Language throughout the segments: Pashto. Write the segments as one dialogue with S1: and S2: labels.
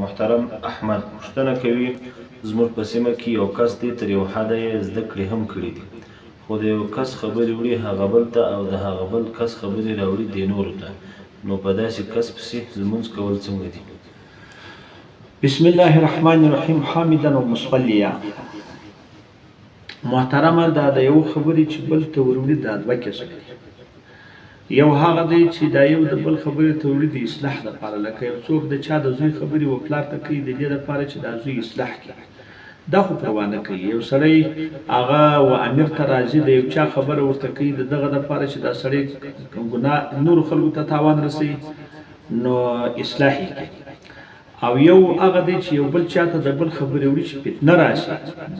S1: محترم احمد پوښتنه کوي زموږ په سیمه کې یو کس دی تر یو حده یې زده کړې هم کړي دي خو د یو کس خبرې وړي هغه بل ته او د هغه بل کس خبرې راوړي دې نورو ته نو په داسې کس پسې لمونځ کول څنګه دي؟
S2: بسم الله الرحمن الرحیم حامدا و مصلیا. محترمه دا د یو خبرې چې بل ته وروړي دا دوه قسمه دي. یو هغه دی چې دا یو د بل خبرې ته وروړي د اصلاح لپاره، لکه یو څوک د چا د زوی خبرې و پلار ته کوي د دې لپاره چې دا زوی اصلاح کړي، دا خو پروا نه کوي. یو سړی هغه و امیر ته راځي د یو چا خبره ورته کوي د دغه لپاره چې دا سړی ګناه نور خلکو ته تاوان رسوي نو اصلاح یې کوي. او یو هغه دی چې یو بل چاته د بل خبرې وړي چې فتنه راشي،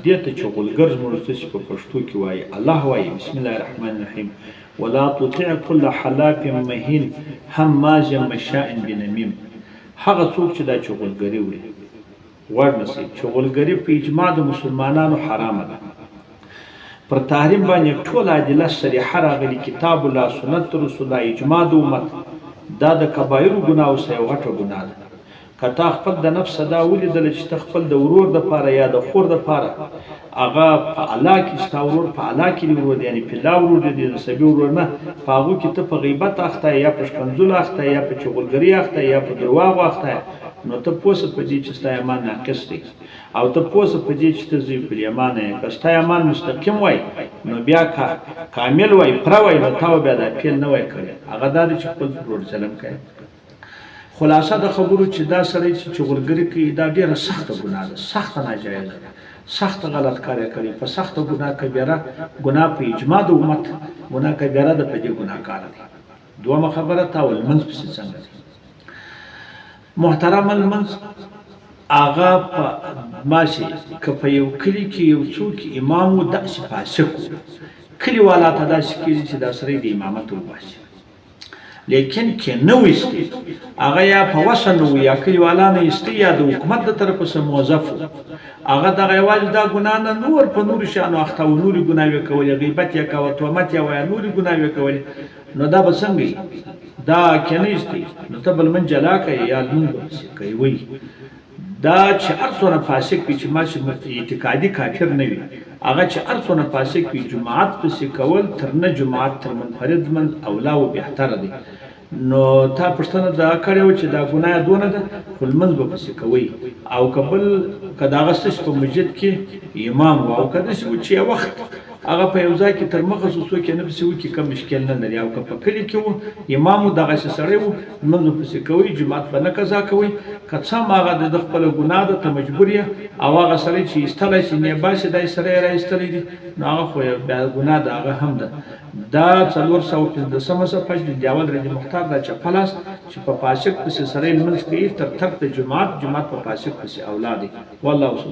S2: دې ته چغلګر زموږ چې په پښتو کې وایي. الله وایي بسم الله الرحمن الرحیم ولا تطع كل حلاف مهین هماز مشاء بنمیم. هغه څوک چې دا چغلګري وړي غوږ نسی. چغلګري په اجماع د مسلمانانو حرامه ده. پر تحریم باندې ټول ادله صریحه راغلي، کتاب الله، سنت رسول الله، اجماع د امت. دا د کبایر ګناو سه یو غټه ګناه ده. کته خپل د نفس دا ولیدل چې تخپل د ورور د پاره یا د خور د پاره هغه په الله کې استاورور په الله کې ورور یعنی په لا ورور دي د سبي ورور نه پاغو کې ته په غیبت اخته یا په شکنځل اخته یا په چغلګری اخته یا په درواغ اخته نو ته پوسه په دې چې ستا ایمان ناقص دی او ته پوسه په دې چې ته زی په ایمان نه کستا ایمان مستقیم وای نو بیا کامل وای پر وای نو تاو بیا دا پیل نه وای کړی هغه دا چې خپل ورور ظلم کوي. خلاصه د خبرو چې دا سړی چې چغلګری کوي دا ډیره سخته ګناه ده، سخته ناجایزه ده، سخته غلط کار کوي، په سخته ګناه کبیره ګناه په اجماع د امت ګناه کبیره ده، په دې ګناهکار دی. دویمه خبره تاول منځ پسې څنګه دی؟ محترم المنځ هغه په ماشي که په یو کلي کې یو څوک امام و داسې فاسق کلي والا ته داسې کېږي چې دا سړی د امامت وباسي، لیکن کې نه ویستي هغه یا په وسه نه وي یا کلیوالا نه ایستي یا د حکومت د طرفه څخه موظف هغه دغه یوازې دا ګناه نه نور په نورو شیانو اخته و، نورې ګناوې کولې، غیبت یې کوه، تهمت یې وایه، نورې ګناوې کولې، نو دا به څنګه وي؟ دا کې نه ایستي نو ته بل من جلا کوي یا لمونځ به پسې کوي. وایي دا چې هر څونه فاسق وي چې ماشي اعتقادي کافر نه وي، هغه چې هر څونه فاسق وي جماعت پسې کول تر نه جماعت تر منفرد من اولا و بهتره دی. نو تا پښتنه دا کړو چې دا ګناه دونه ده خو لمونځ به پسې کوي او کبل کدا غسش په مسجد کې امام او کدا چې یو وخت هغه په یو ځای کې تر مخه سوسو کې نه پسې وکي کوم مشکل نه لري او که په کلی کې و امام دغه سره و لمونځ پسې کوي جماعت به نه قضا کوي که څه هغه د خپل ګناه ده ته مجبور یې او هغه سره چې استلای شي نه باسي دای سره راځتلی دي نو هغه خو بیا ګناه ده هغه هم ده. دا 415 صفحه د دیوال رضی مختار دا چپلاس چې په فاسق پسې سره لمونځ کوي تر ترک د جماعت په فاسق پسې اولاد والله سبحانه